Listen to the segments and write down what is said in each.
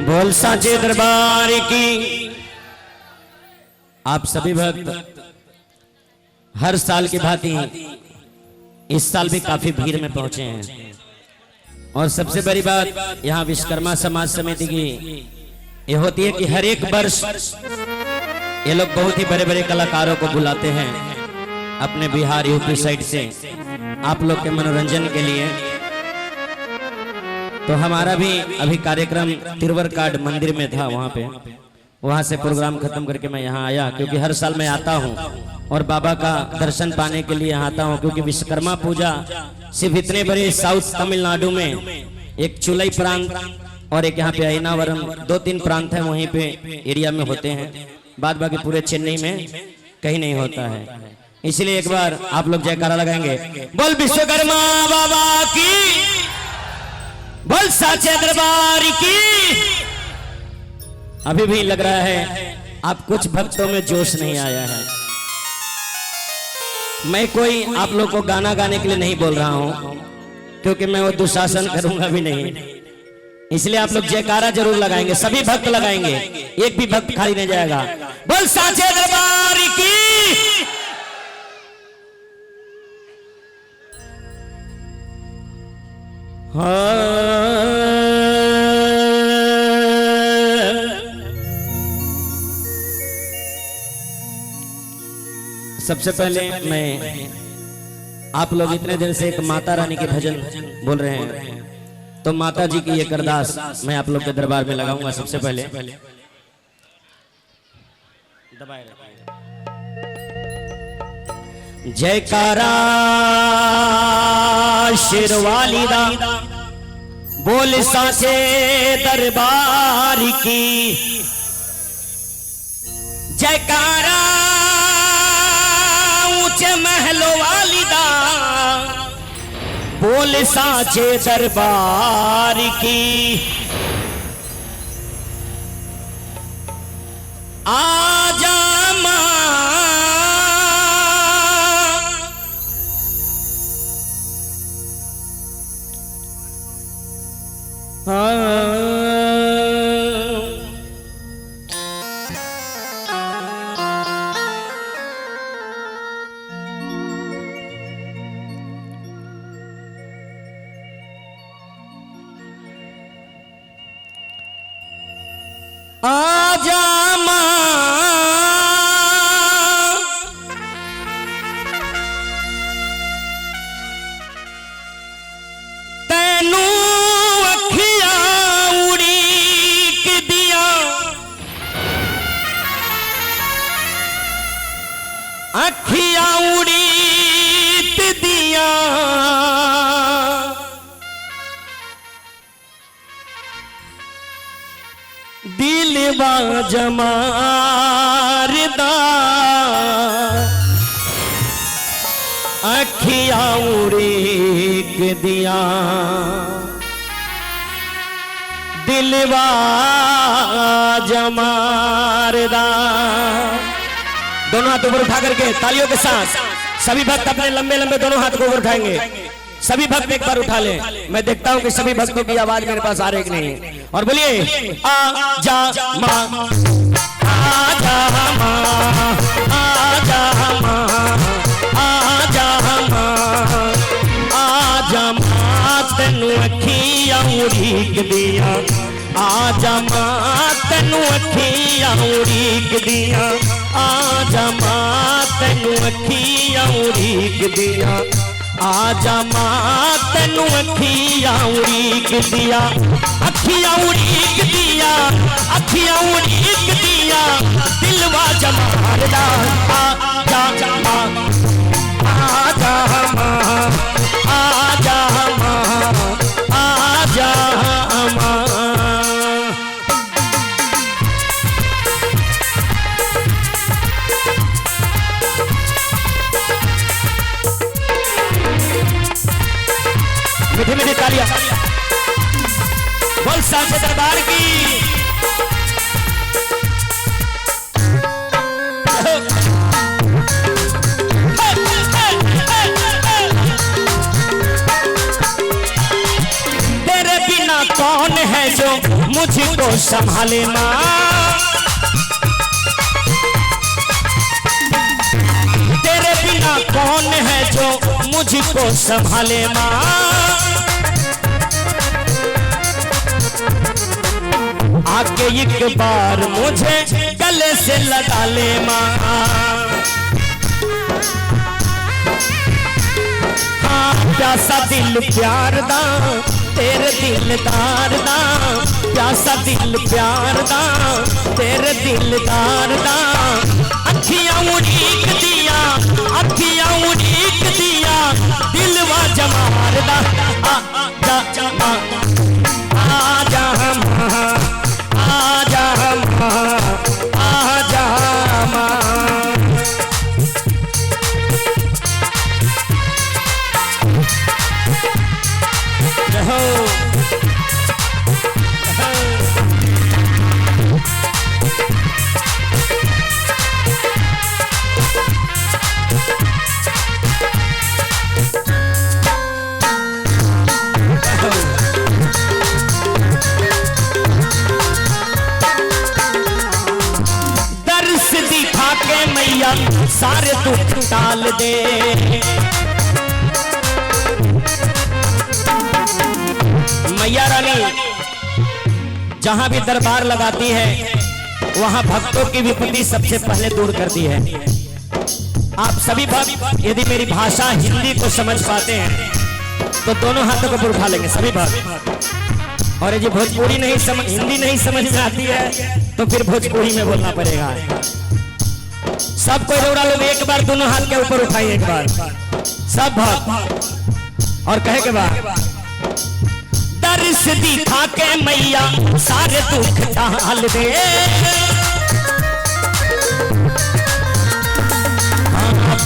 बोल साचे दरबार की। आप सभी भक्त हर साल की भांति इस साल भी काफी भीड़ में पहुंचे हैं और सबसे बड़ी बात यहाँ विश्वकर्मा समाज समिति की ये होती है कि हर एक वर्ष ये लोग बहुत ही बड़े बड़े कलाकारों को बुलाते हैं अपने बिहार यूपी साइड से आप लोग के मनोरंजन के लिए। तो हमारा भी अभी कार्यक्रम तिरवरकाड मंदिर में था, वहां से प्रोग्राम खत्म करके मैं यहाँ आया क्योंकि हर साल मैं आता हूँ और बाबा का दर्शन पाने के लिए आता हूँ क्योंकि विश्वकर्मा पूजा सिर्फ इतने बड़े साउथ तमिलनाडु में एक चुलई प्रांत और एक यहाँ पे अयनावरम 2-3 प्रांत है वहीं पे एरिया में होते हैं, बाद बाकी पूरे चेन्नई में कहीं नहीं होता है। इसलिए एक बार आप लोग जयकारा लगाएंगे, बोल विश्वकर्मा बाबा की, बोल साचे दरबार की। अभी भी लग रहा है आप कुछ भक्तों में जोश नहीं आया है। मैं कोई आप लोग को गाना गाने के लिए नहीं बोल रहा हूं क्योंकि मैं वो दुशासन करूंगा भी नहीं, इसलिए आप लोग जयकारा जरूर लगाएंगे, सभी भक्त लगाएंगे, एक भी भक्त खाली नहीं जाएगा। बोल साचे दरबार की। सबसे पहले मैं आप लोग इतने दिन से एक माता रानी के भजन बोल रहे हैं तो माता जी की एक अरदास मैं आप लोग के दरबार में लगाऊंगा। सबसे पहले जयकारा शेरवाली दा, बोल साचे दरबार की। जयकारा ऊंचे महलों वाली दा, बोल साचे दरबार की। आजा मां आजा मां तैनू अखियां उड़ीक दिया, अखियां उड़ीक दिया। दिलवा जमारदा, अखियां उड़ीक दिया। दिलवा जमारदा। दोनों हाथ ऊपर उठा करके तालियों के साथ सभी भक्त अपने लंबे लंबे दोनों हाथ को ऊपर उठाएंगे। सभी भक्त एक बार उठा ले, मैं देखता हूं कि सभी भक्तों की आवाज मेरे पास आ रही कि नहीं। और बोलिए आजा मां, आजा मां, आजा मां, आजा मां, आजा मां तेनू अखियां उड़ीक दिया। आजा मां तेनू अखियां उड़ीक दिया। आजा मां तेनू अखियां उड़ीक दिया। आजा मां तेनू अखियां उड़ीक दिया। अखियां उड़ीक दिया, अखियां उड़ीक दिया। दिलवा जमारदा, आजा मां, आजा मां, आजा मां, आजा मां। मीठी मीठी तालियां, बोल साचे दरबार की। मुझको संभाले माँ। तेरे बिना कौन है जो मुझको संभाले माँ। आके एक बार मुझे गले से लगा ले माँ। हाँ प्यासा दिल प्यार दा तेरे दिलदार दा, प्यासा दिल प्यार दा तेरे दिलदार दा। अखियां उड़ीक दिया, अखियां उड़ीक दिया दिलवा जमार दा। आजा आजा आजा दर्श दिखा के मैया सारे दुख टाल दे। मैया रानी जहां भी दरबार लगाती है वहां भक्तों की विपत्ति सबसे पहले दूर करती है। आप सभी भक्त यदि मेरी भाषा हिंदी को समझ पाते हैं तो दोनों हाथों को उठा लेंगे सभी भक्त। और यदि भोजपुरी नहीं समझ, हिंदी नहीं समझ में आती है तो फिर भोजपुरी में बोलना पड़ेगा। सब कोई रोड़ा लोग एक बार दोनों हाथ के ऊपर उठाइए एक बार सब भक्त और कहे के बाद दर्श दिखा के मैया सारे दुख टाल दे।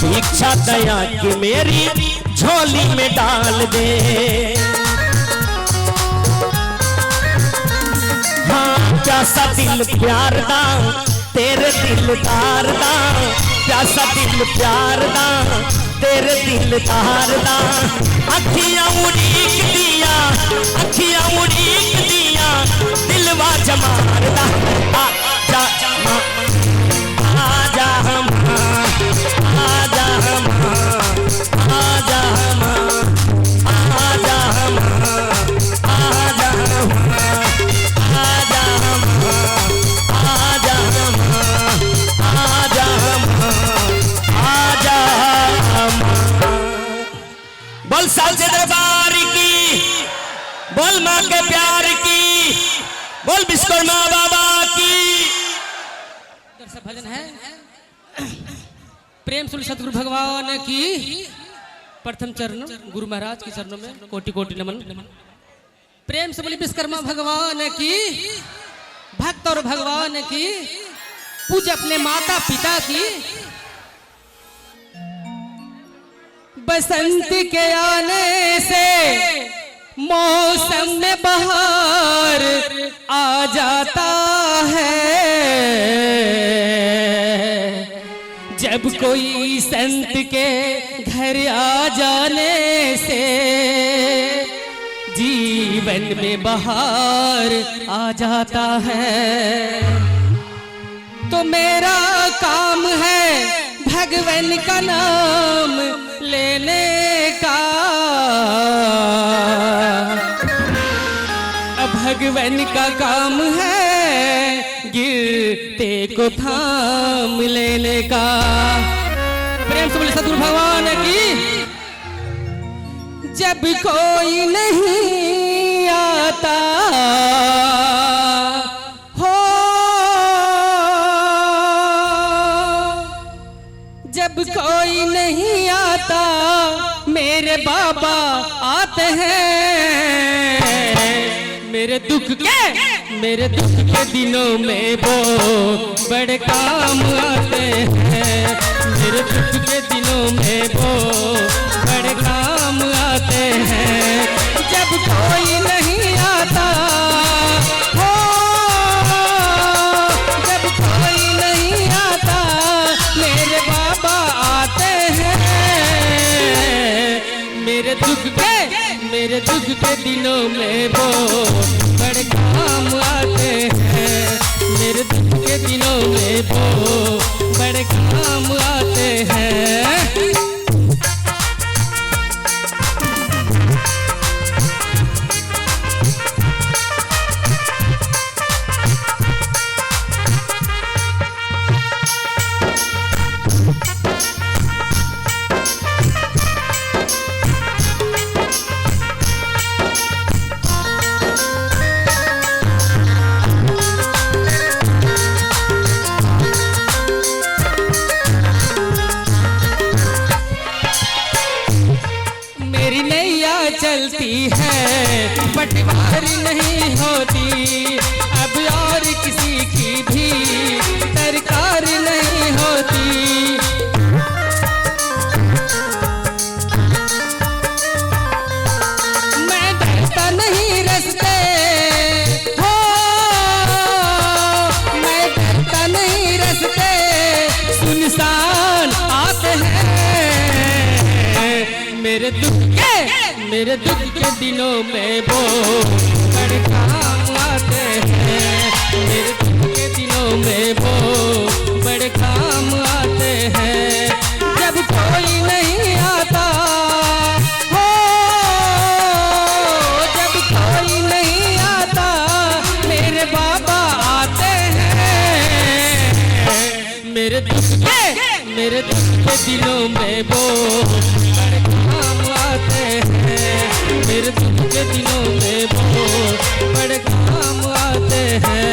भिक्षा दया की मेरी झोली में डाल दे। हाँ प्यासा दिल प्यार दा तेरे दिलदार दा, प्यासा दिल प्यार दा तेरे दिलदार दा। अखियां उड़ीक दिया, अखियां उड़ीक दिया दिलवा जमार दा। आजा आजा आजा आजा आजा बोल साचे दरबार की, बोल माँ के प्यार की, बोल विश्वकर्मा बाबा की। भजन है प्रेम सुन सतगुरु भगवान की। प्रथम चरण गुरु महाराज के चरणों में कोटि कोटि नमन। प्रेम से बोली विश्वकर्मा भगवान की, भक्त और भगवान की। पूज अपने माता पिता की। बसंत के आने से मौसम में बहार आ जाता है। जब कोई संत के घर आ जाने से जीवन में बहार आ जाता है। तो मेरा काम है भगवान का नाम लेने का। भगवान का काम है गिरते को थाम लेने का। प्रेम से बोले सतगुरु भगवान की। जब कोई नहीं आता हो, जब कोई नहीं आता मेरे बाबा आते हैं। मेरे दुख के दिनों में वो बड़े काम आते हैं। मेरे दुख के दिनों में वो बड़े काम आते हैं। जब कोई नहीं आता हो, जब कोई नहीं आता मेरे बाबा आते हैं। मेरे दुख के दिनों में वो बड़े काम आते हैं। मेरे दुख के दिनों में वो बड़े काम आते हैं। चलती है पटवारी नहीं होती, अब और किसी की भी दरकार नहीं होती। मैं डरता नहीं रास्ते हो, मैं डरता नहीं रास्ते, सुनसान आते हैं। मेरे दुख के दिनों में वो बड़े काम आते हैं। मेरे दुख के दिनों में वो बड़े काम आते हैं। जब कोई नहीं आता हो, जब कोई नहीं आता, मेरे बाबा आते हैं। मेरे दुख के दिनों में वो बड़े काम आते हैं। मेरे दुख के दिनों में वो बड़े काम आते हैं।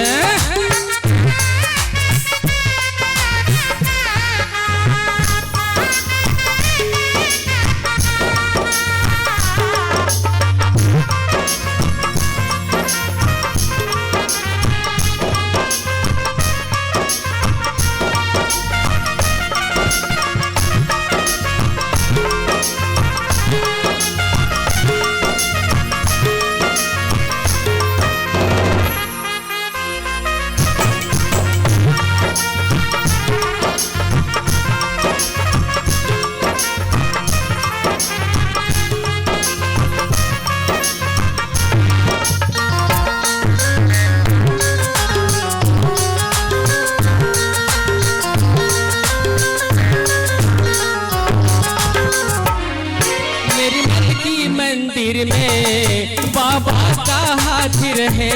मंदिर में बाबा का हाथ रहे,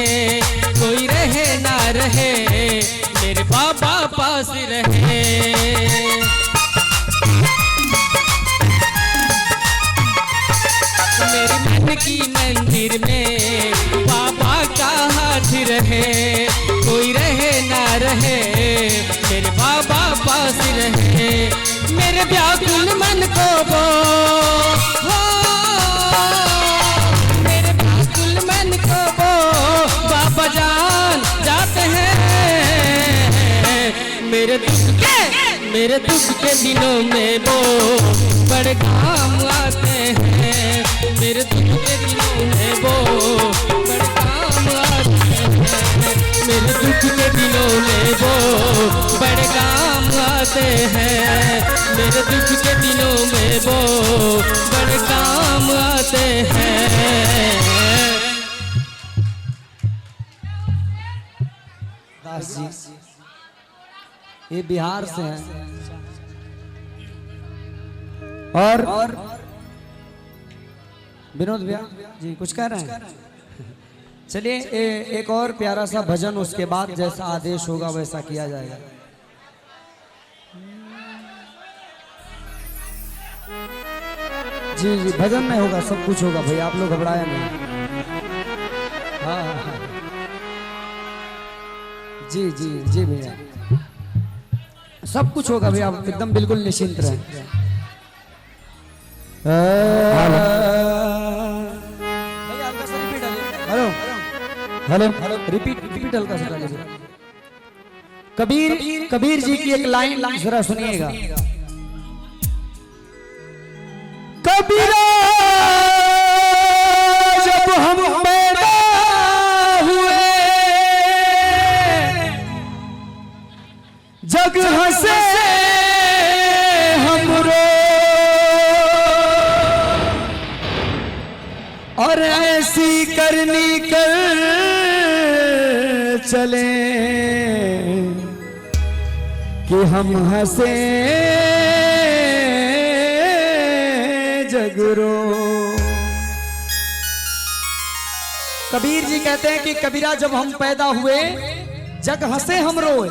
कोई रहे ना रहे, मेरे बाबा पास रहे। मेरे मन की मंदिर में बाबा का हाथ रहे, कोई रहे ना रहे, मेरे बाबा पास रहे। मेरे व्याकुल मन को वो मेरे व्याकुल मन को वो बाबा जान जाते हैं। मेरे दुख के दिनों में वो बड़े काम आते हैं। मेरे दुख के दिनों में वो बड़े काम आते हैं। मेरे दुख के दिनों में वो बड़े काम आते हैं। मेरे दुख के दिनों में वो बड़े काम आते हैं। दास जी ये बिहार से हैं और विनोद भैया जी कुछ कह रहे हैं। चलिए एक और प्यारा सा भजन, उसके बाद जैसा आदेश होगा वैसा किया जाएगा। जी जी भजन में होगा, सब कुछ होगा भैया, आप लोग घबराया नहीं। हाँ हाँ हाँ जी जी जी भैया सब कुछ होगा भैया, आप एकदम बिल्कुल निश्चिंत रहें। भैया हल्का सा रिपीट, हेलो हेलो रिपीट हल्का सा डालिए। कबीर जी की एक लाइन जरा सुनिएगा। कबीरा जब हम पैदा हुए, जग हंसे हम रो, करनी कर चले कि हम हंसे जगरो। कबीर जी कहते हैं कि कबीरा जब हम पैदा हुए जग हंसे हम रोए।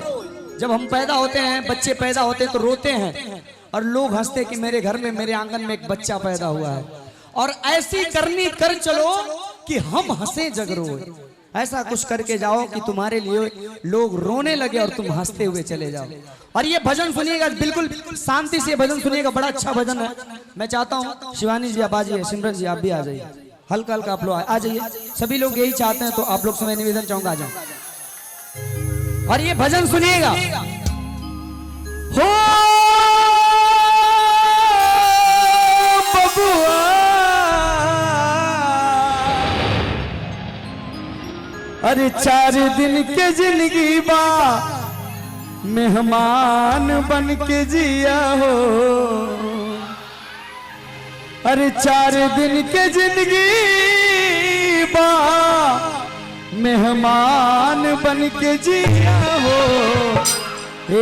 जब हम पैदा होते हैं, बच्चे पैदा होते हैं तो रोते हैं और लोग हंसते कि मेरे घर में, मेरे आंगन में एक बच्चा पैदा हुआ है। और ऐसी करनी कर चलो कि हम हंसे जग रोए। ऐसा कुछ करके जाओ कि तुम्हारे लिए लोग रोने लगे और तुम हंसते हुए चले जाओ। और ये भजन सुनिएगा, बिल्कुल शांति से भजन सुनिएगा, बड़ा अच्छा भजन है। मैं चाहता हूँ शिवानी जी आप आ जाइए, सिमरन जी आप भी आ जाइए, हल्का हल्का आप लोग आ जाइए, सभी लोग यही चाहते हैं। तो आप लोग से मैं निवेदन चाहूंगा आ जाओ और ये भजन सुनिएगा। हो बबुआ अरे 4 दिन के जिंदगी बा मेहमान बन के जिया हो। अरे 4 दिन के जिंदगी बा मेहमान बन के जिया हो। ए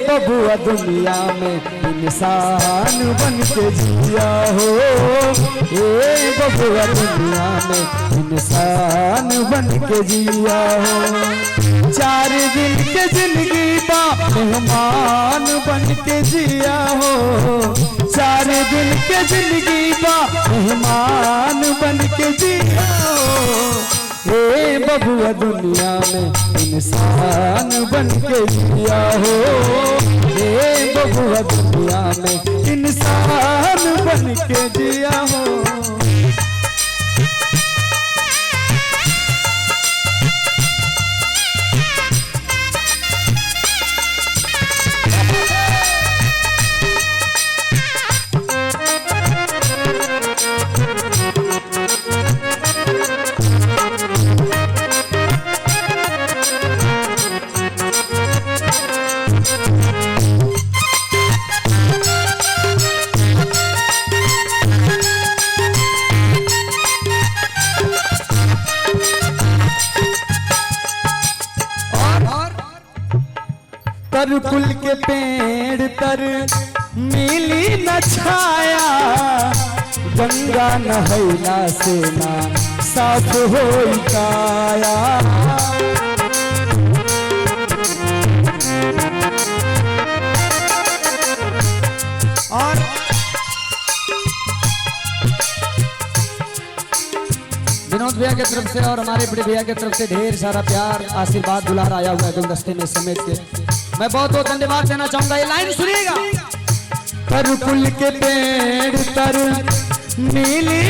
बबुआ दुनिया में इंसान बन के जिया हो। ए बबुआ दुनिया में इंसान बन के जिया हो। 4 दिन के जिंदगी बा मेहमान बन के जिया हो। 4 दिन के जिंदगी बा मेहमान बन के जिया हो। ए बबुआ दुनिया में इंसान बन के जिया हो। ए बबुआ दुनिया में इंसान बन के जिया हो। तर कुल के पेड़ तर मिली न छाया। गंगा नहैला से ना साफ होई काया। और विनोद भैया की तरफ से और हमारे बड़े भैया की तरफ से ढेर सारा प्यार आशीर्वाद दुलार आया हुआ है गुलदस्ते में समेट के। मैं बहुत बहुत धन्यवाद देना चाहूंगा। ये लाइन सुनिएगा। तर कुल के पेड़ तर मिली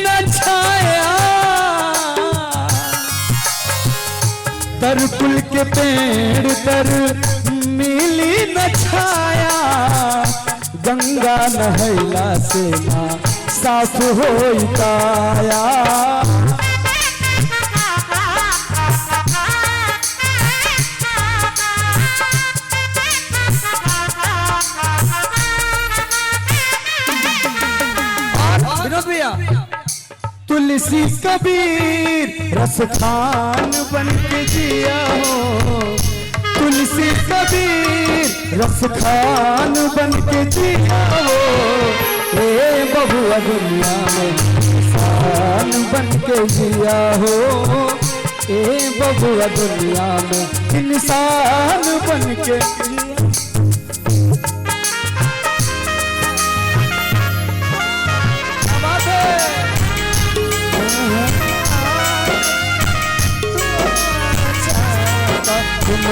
न छाया। तर कुल के पेड़ तर मिली न छाया। गंगा नहैला से ना साफ होई काया। तुलसी कबीर रस खान बन के जिया हो। तुलसी कबीर रस खान बन के जिया हो। ए बबुआ दुनिया में इंसान बन के जिया हो। ए बबुआ दुनिया में इंसान बन के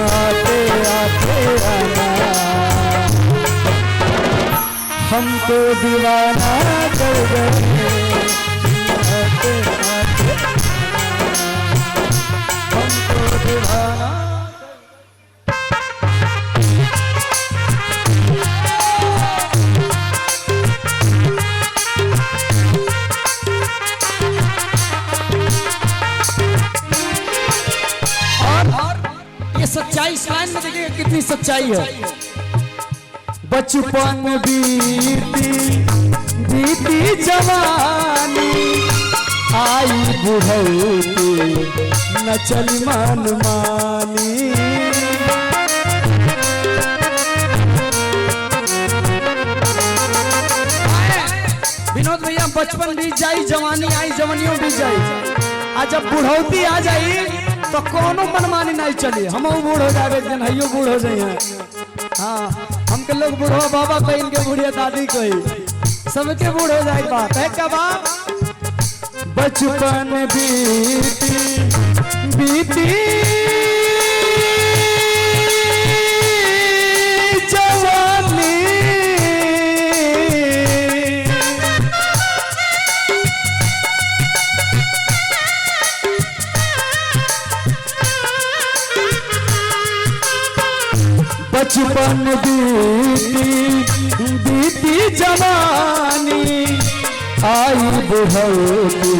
आते आते आना हमको दीवाना कर गए। आते आते हमको दीवाना। सच्चाई इस लाइन में देखिए कितनी सच्चाई है। बचपन बीती बीती जवानी आई बुढ़ौती न चली मन मानी। विनोद भैया बचपन बीत जाई जवानी आई जवानियों बीत जाई आ जब बुढ़ौती आ जाई तो कोनो मनमानी नहीं चली। हम बूढ़ हो जाए जनइयो बूढ़ हो जाइए। हाँ हमके लोग बूढ़ो बाबा को इनके बूढ़िया दादी को सबके बूढ़ हो जाए बात है क्या बात। बचपन बीती बीती जवानी बचपन बीती बीती जवानी आई बुढ़ौती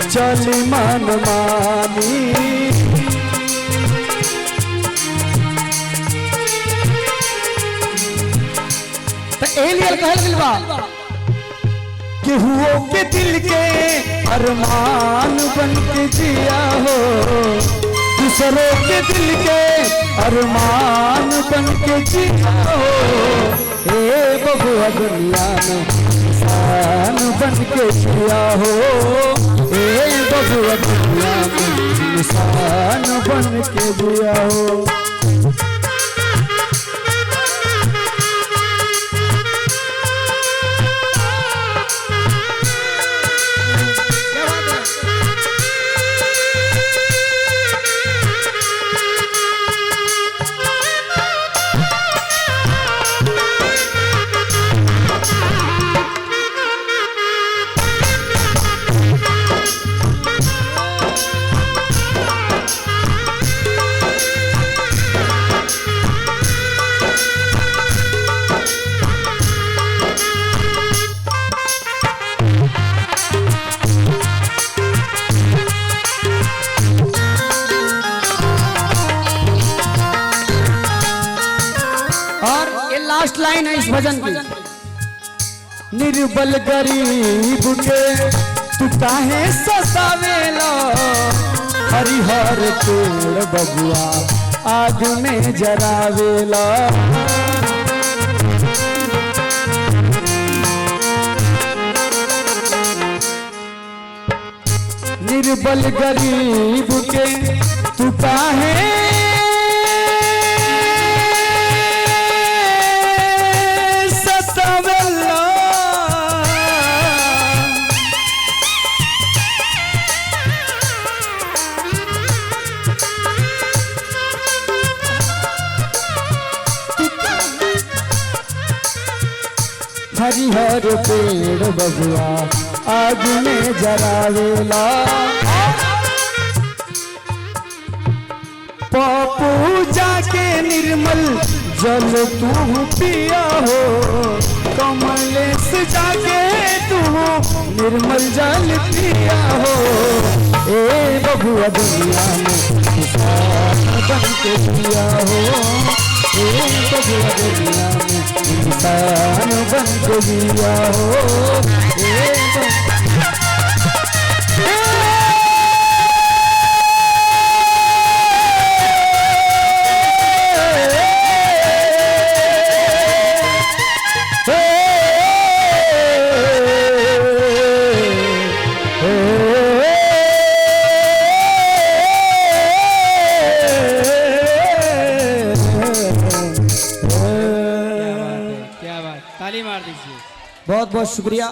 चली मन मानी। तो एलियल कहल बिलवा केहुओ के दिल के अरमान बन के जिया हो दूसरों के दिल के अरमान बन के जिया हो। ए बबुआ दुनिया में इंसान बन के जिया हो। ए बबुआ दुनिया में इंसान बन के जिया हो। लास्ट लाइन है इस भजन की। निर्बल गरीब के तू काहे सतावेला हरिहर पेड़ बबुआ आग में जरावेला। निर्बल गरीब के तू काहे हरिहर पेड़ बबुआ आग में जरावेला। पप्पू जाके निर्मल जल तू पिया हो कमलेश जाके तू निर्मल जल पिया हो। ए बबुआ दुनिया में इंसान बन के जिया हो। ए बबुआ दुनिया में इंसान बन के जिया हो। बहुत बहुत शुक्रिया।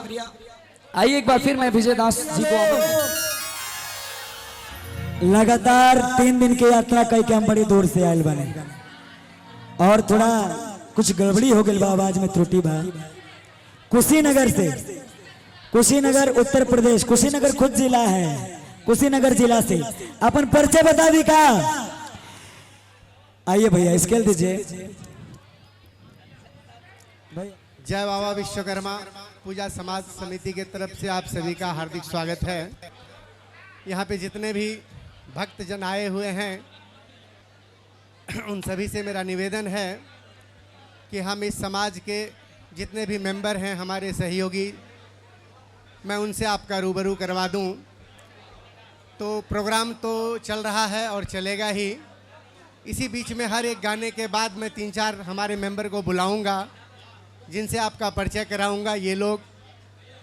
आइए एक बार फिर मैं विजय दास जी को लगातार 3 दिन की यात्रा करके हम बड़ी दूर से आयल बने और थोड़ा कुछ गड़बड़ी हो गई बा, आवाज में त्रुटि बा। कुशीनगर से, कुशीनगर उत्तर प्रदेश, कुशीनगर खुद जिला है। कुशीनगर जिला से अपन परिचय बता दी का। आइए भैया स्केल दीजिए। जय बाबा विश्वकर्मा पूजा समाज समिति के तरफ से आप सभी का हार्दिक स्वागत है। यहाँ पे जितने भी भक्त जन आए हुए हैं उन सभी से मेरा निवेदन है कि हम इस समाज के जितने भी मेंबर हैं, हमारे सहयोगी मैं उनसे आपका रूबरू करवा दूं। तो प्रोग्राम तो चल रहा है और चलेगा ही। इसी बीच में हर एक गाने के बाद मैं 3-4 हमारे मेंबर को बुलाऊंगा, जिनसे आपका परिचय कराऊंगा। ये लोग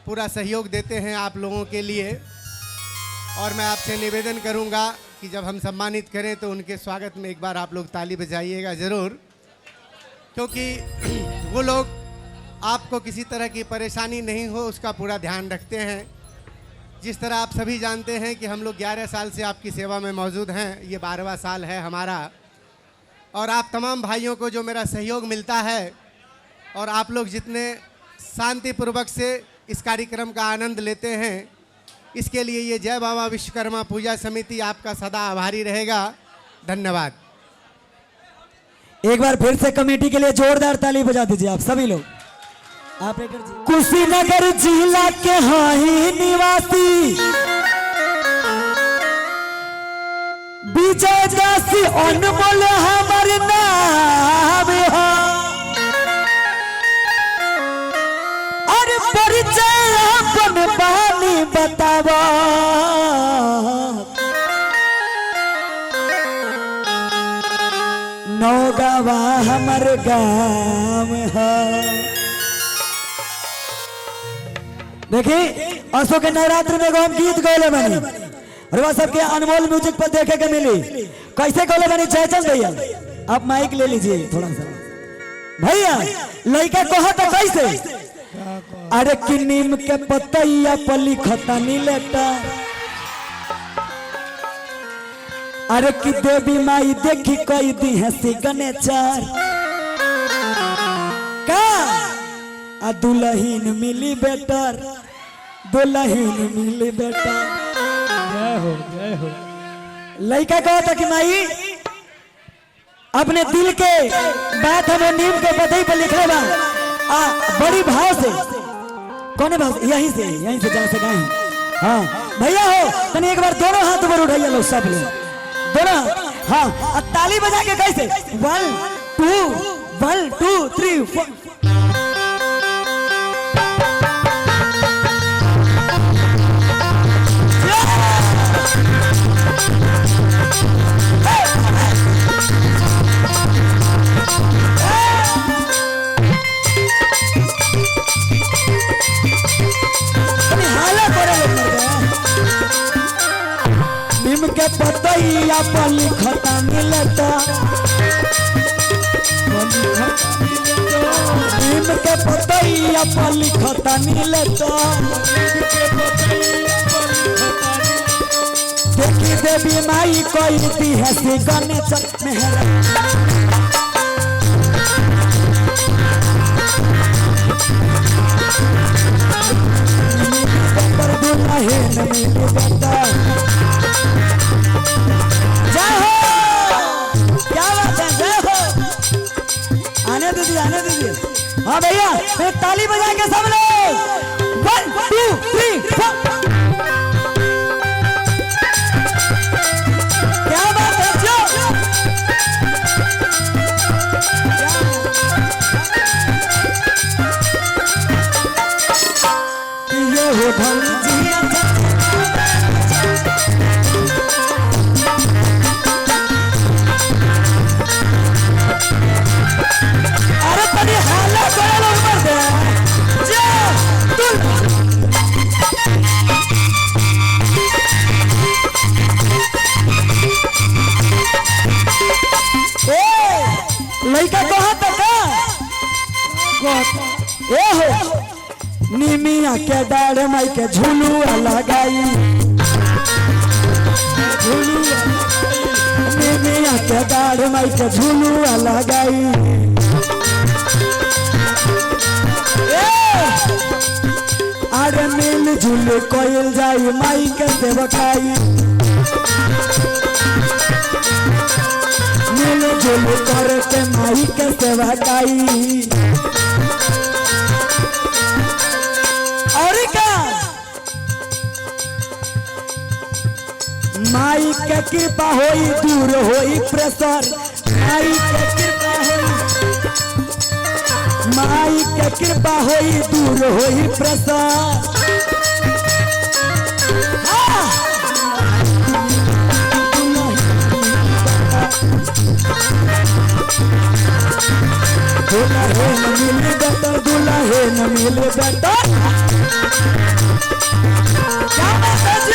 पूरा सहयोग देते हैं आप लोगों के लिए, और मैं आपसे निवेदन करूंगा कि जब हम सम्मानित करें तो उनके स्वागत में एक बार आप लोग ताली बजाइएगा ज़रूर, क्योंकि वो लोग आपको किसी तरह की परेशानी नहीं हो उसका पूरा ध्यान रखते हैं। जिस तरह आप सभी जानते हैं कि हम लोग 11 साल से आपकी सेवा में मौजूद हैं, ये 12वां साल है हमारा, और आप तमाम भाइयों को जो मेरा सहयोग मिलता है और आप लोग जितने शांतिपूर्वक से इस कार्यक्रम का आनंद लेते हैं, इसके लिए ये जय बाबा विश्वकर्मा पूजा समिति आपका सदा आभारी रहेगा। धन्यवाद। एक बार फिर से कमेटी के लिए जोरदार ताली बजा दीजिए आप सभी लोग। आप कुशीनगर जिला के हाई निवासी विजय दासी अनमोल हमार नाम हो, और परिचय अपन बानी बतावा। नौगावा हमार गाँव है। देखिए असो के नवरात्र में हम गीत गौले बनी, और वह सबके अनमोल म्यूजिक पर देखे के मिली। कैसे गौले बनी चैचन भैया, आप माइक ले लीजिए थोड़ा सा। भैया लड़का कहा था कैसे, अरे कि नीम के पतैया पर लिखता नी लेटा, अरे कि देवी माई देखी कई दी है सिगने चार का, आ दुल्हन मिली बेटर, दुल्हन मिली बेटर। जय हो जय हो। लड़का कहा था कि माई अपने दिल के बात हमें नीम के पतई पर लिखले बा, बड़ी भाव से। कौन भाव से? यहीं से जा से गाएं। हाँ भैया हो तने एक बार दोनों हाथ ऊपर उठाइए लोग, सब लोग दोनों हाथ। हाँ ताली बजा के कैसे 1 2 3 4। नीम के पतैया पर लिखता मिलता, नीम के पतैया पर लिखता मिलता। देखी देवी माई कोई दी है सी गणेश मेहरा। क्या बात है, जय हो। आने दीजिए। हाँ भैया फिर ताली बजा के सब लोग 1 2 3 4। क्या बात है जो ये हो अरे तनी हाला बड़ा लोग मर दे लड़का कहा तक ए हो निमिया के डाढ़ माई के झुलुआ लगाई, निमिया के डाढ़ माई के झुलुआ लगाई। अरे मिल जुल कोयल जाई माई के सेवकाई, मिल जुल कर के माई के सेवकाई। और क्या माई के कृपा होई दूर होई प्रेशर, माई के कृपा होई, माई के कृपा होई दूर होई प्रेशर। दुल्हन मिली बेटर दुल्हन मिली बेटर क्या मैसेज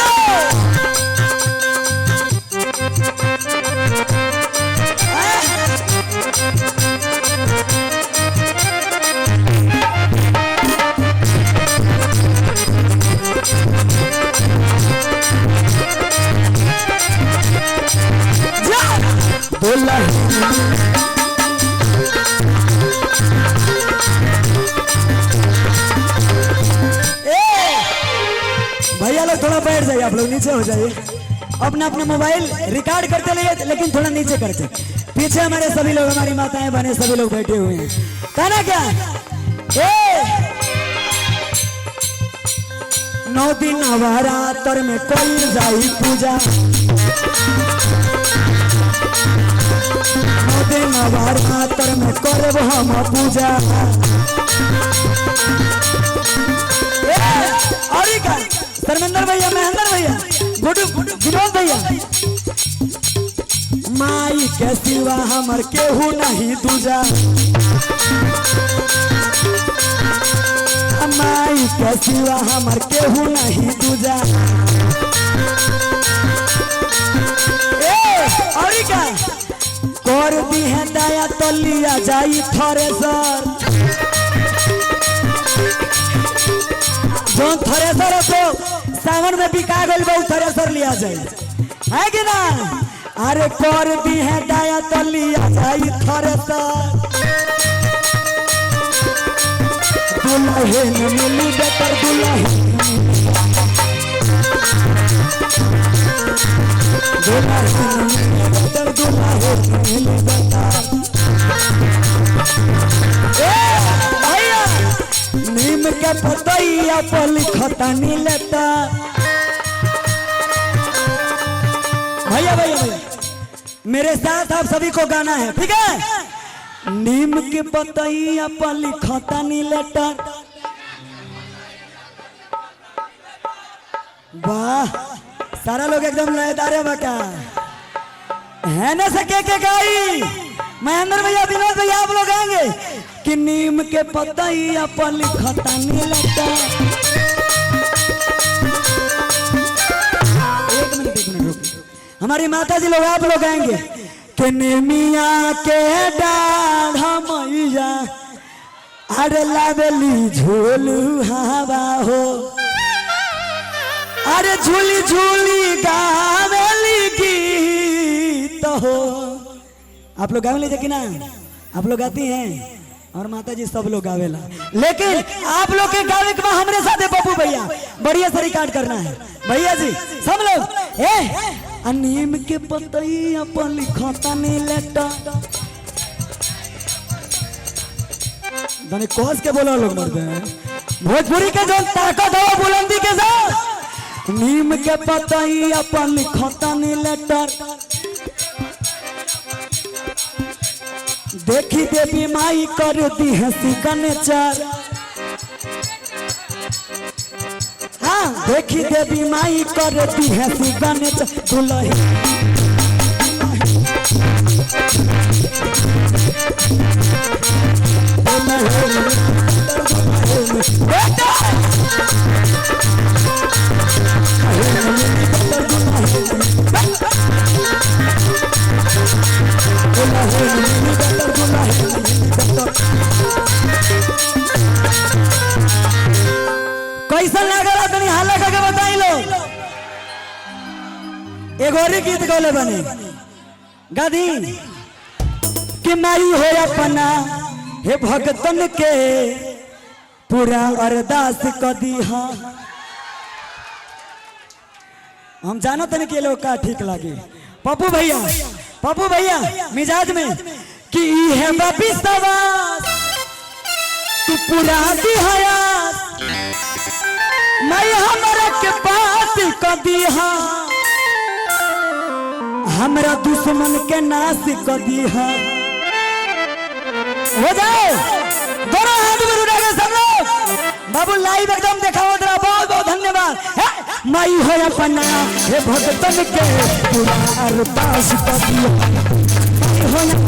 भैया लोग थोड़ा बैठ जाइए, आप लोग नीचे हो जाइए, अपना अपना मोबाइल रिकॉर्ड करते रहिए, लेकिन थोड़ा नीचे करके। पीछे हमारे सभी लोग, हमारी माताएं बहनें सभी लोग बैठे हुए हैं। कहना क्या 9 दिन नवरात्र में कोई जाई पूजा, 9 दिन नवरात्र में करब हम पूजा। और धर्मेंद्र भैया, महेंद्र भैया, विनोद भैया, माई के सिवा हमर केहू नहीं दूजा, माई के सिवा हमर केहू नहीं दूजा। और क्या कर दी है दया तो लिया जाई थ्रेसर, जो थ्रेसर तो सावन में बिका गई बहुत थ्रेसर लिया जाए, है कि ना? अरे कर दी है दया तो लिया जाई थ्रेसर, दुल्हन मिली बेटर दुल्हन मिली बेटर दुल्हन मिली बेटर। भैया नीम के पतैया पर लिखता नी लेता। भैया भैया भैया मेरे साथ आप सभी को गाना है, ठीक है? नीम के पतैया पर लिखता नी लेटर। वाह सारा लोग एकदम लयदार है बका है ना? सके के गाई महेंद्र भैया, विनोद भैया, आप लोग आएंगे कि नीम के पतैया पर लिखता नी लेटर। एक मिनट रुक, हमारी माता जी लोग, आप लोग आएंगे कि नेमिया के डाढ़ मैया अरे लावेली झोलू हवा हो, अरे झूली झूली गावेली गीत हो। आप लोग गावे लीजिए कि ना? आप लोग गाती हैं और माता जी सब लोग गावेला, लेकिन आप लोग के गावे के बाद हमारे साथ है पप्पू भैया, बढ़िया से रिकॉर्ड करना है भैया जी सब लोग। नीम के पतैया पर लिखता नी लेटर। धनी कोस के बोला लोग मरते हैं, भोजपुरी के जो ताकत है वो बुलंदी के साथ। नीम के पतैया पर लिखता नी लेटर, देखी देवी माई कर दी है सिग्नेचर। हाँ देखी देवी माई कर दी है सिग्नेचर। दुल्हन कैसा लगा तनी हाला करके बताई लो। एक और गीत गौले बने गादी कि माई हो अपना हे भगतन के पूरा अरदास कदी। हाँ हम जानो तन के लोग का ठीक लगे। पप्पू भैया मिजाज में कि है बापी सवास तू पूरा दी हयात मैं हमारा के पास कदी। हाँ हमरा दुश्मन के नाश कदी। हाँ हो जाए दोनों हाथ में उठाए सब लोग। बाबू लाइव एकदम दिखाओ जरा, बहुत बहुत धन्यवाद। माई हो अपना हे भगतन के पूरा अरदास कदी। माई हो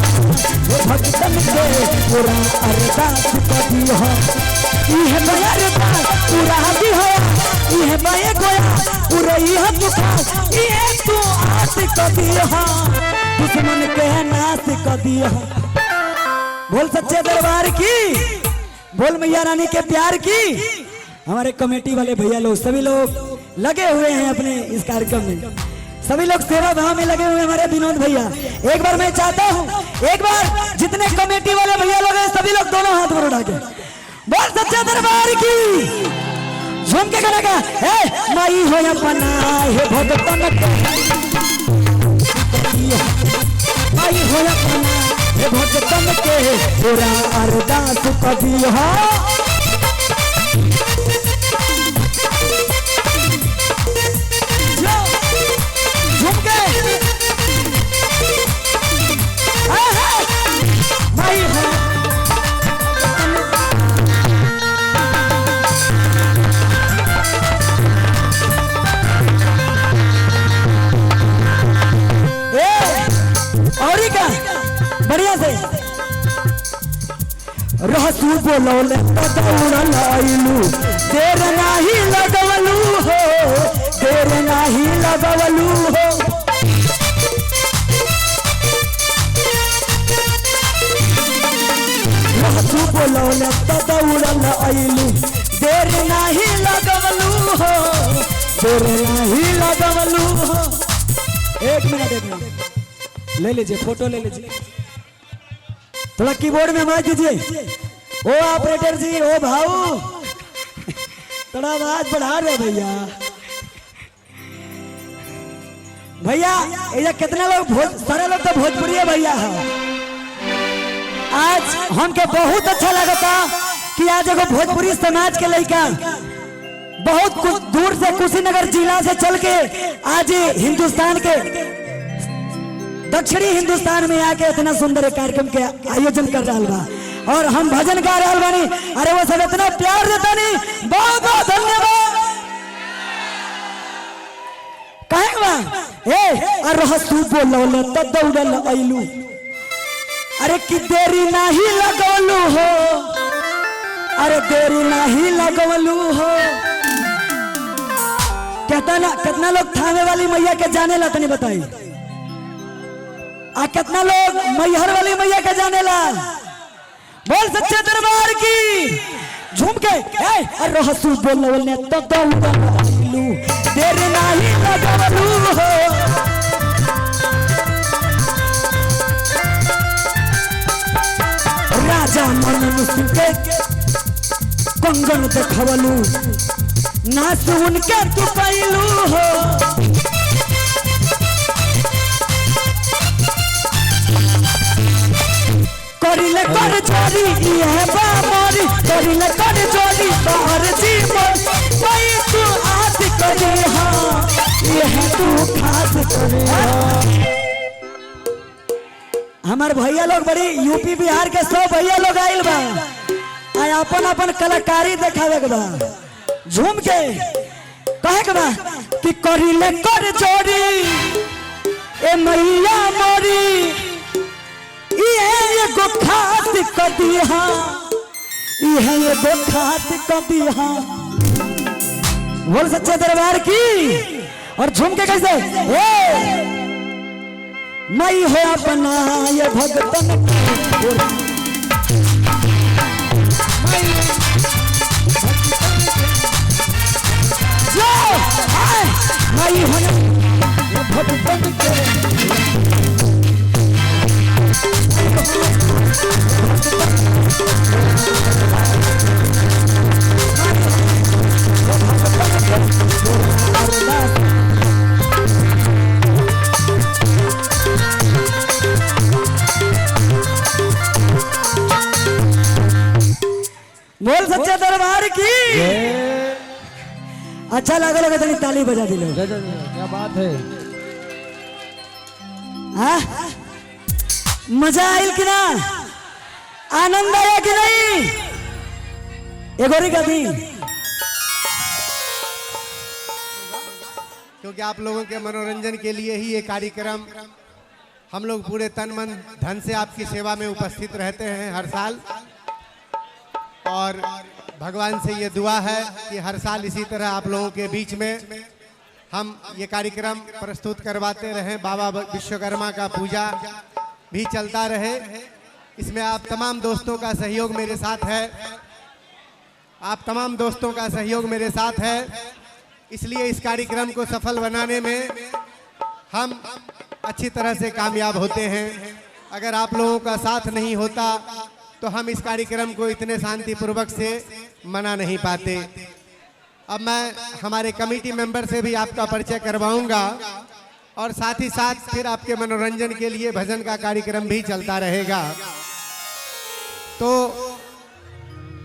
भगतन के पूरा अरदास कदी हो इह अरदास पूरा दी हो इह बये गोया पूरा इह दुखा इह तू आस कदी हो दुश्मन के नाश कदी हो। बोल सच्चे दरबार की, बोल मैया रानी के प्यार की। हमारे कमेटी वाले भैया लोग सभी लोग लगे हुए हैं अपने इस कार्यक्रम में, सभी लोग सेवा भाव में लगे हुए हैं। हमारे विनोद भैया, एक बार मैं चाहता हूँ एक बार जितने कमेटी वाले भैया लोग हैं सभी लोग दोनों हाथ में उठा के बोल सच्चे दरबार की। झूम के करेगा हे माई हो अपना हे भगतन माई हो अपना हे भगतन के पूरा अरदास कदी हो। बढ़िया से रहसू बोलौले दौड़ लाइलू देर नाही लगवलू हो देर नाही लगवलू हो। रहसू बोलौले दौड़ लाइलू देर नाही लगवलू हो देर नाही लगवलू हो। एक मिनट ले लीजिए, फोटो ले लीजिए, थोड़ा कीबोर्ड में आवाज दीजिए। ओ ऑपरेटर जी, ओ भाऊ थोड़ा आवाज बढ़ा रहे भैया। भैया ये कितने लोग सारे लोग तो भोजपुरी है भैया है। आज हमके बहुत अच्छा लगता कि आज एगो भोजपुरी समाज के लड़का बहुत दूर से कुशीनगर जिला से चल के आज हिंदुस्तान के दक्षिणी हिंदुस्तान में आके इतना सुंदर कार्यक्रम के आयोजन कर रहा बा और हम भजन गा रहा बानी। अरे वो सब इतना प्यार देता नहीं, बहुत बहुत धन्यवाद। कहे बा ए अरे हसू बोलौले त दौड़ल आइलू अरे कि देरी नहीं लगवलू हो अरे देरी नहीं लगवलू हो। कितना लोग थाने वाली मैया के जाने ला तनी बताई, आ कितना लोग मैहर वाली मैया के जाने ला। बोल सच्चे दरबार की। झूम के अरे हसू बोलने तो दौड़लू देर नहीं लगवलू हो। राजा मनन सिंह के कंगन देखवलू नाच उनके तू पैलू हो। करिले कर चोरी ये बामरी करिले कर चोरी बाहर जी मोर कोई तू आस करे हां ये तू खास करे हां। हमार भैया लोग बड़ी यूपी बिहार के सब भैया लोग आइल बा आ अपन अपन कलाकारी दिखावे के बा। झूम के कहे के बा कि करिले कर चोरी ए मैया मोरी ये गो खास कदी हाँ ये गो खास कदी हाँ। बोल सच्चे दरबार की। और झूम के कैसे मई हो अपना ये भगतन जो मई हो ये भगतन बोल सच्चे दरबार की। अच्छा लगा लगा तनी ताली बजा दिलो। क्या बात है। हाँ मजा आयल कि ना, आनंद आया कि नहीं। एगोरी का दी क्योंकि आप लोगों के मनोरंजन के लिए ही ये कार्यक्रम हम लोग पूरे तन मन धन से आपकी सेवा में उपस्थित रहते हैं हर साल, और भगवान से ये दुआ है कि हर साल इसी तरह आप लोगों के बीच में हम ये कार्यक्रम प्रस्तुत करवाते रहें। बाबा विश्वकर्मा का पूजा भी चलता रहे। इसमें आप तमाम दोस्तों का सहयोग मेरे साथ है, आप तमाम दोस्तों का सहयोग मेरे साथ है, इसलिए इस कार्यक्रम को सफल बनाने में हम अच्छी तरह से कामयाब होते हैं। अगर आप लोगों का साथ नहीं होता तो हम इस कार्यक्रम को इतने शांतिपूर्वक से मना नहीं पाते। अब मैं हमारे कमेटी मेंबर से भी आपका परिचय करवाऊंगा, और साथ ही साथ फिर आपके मनोरंजन के लिए भजन का कार्यक्रम भी चलता रहेगा। तो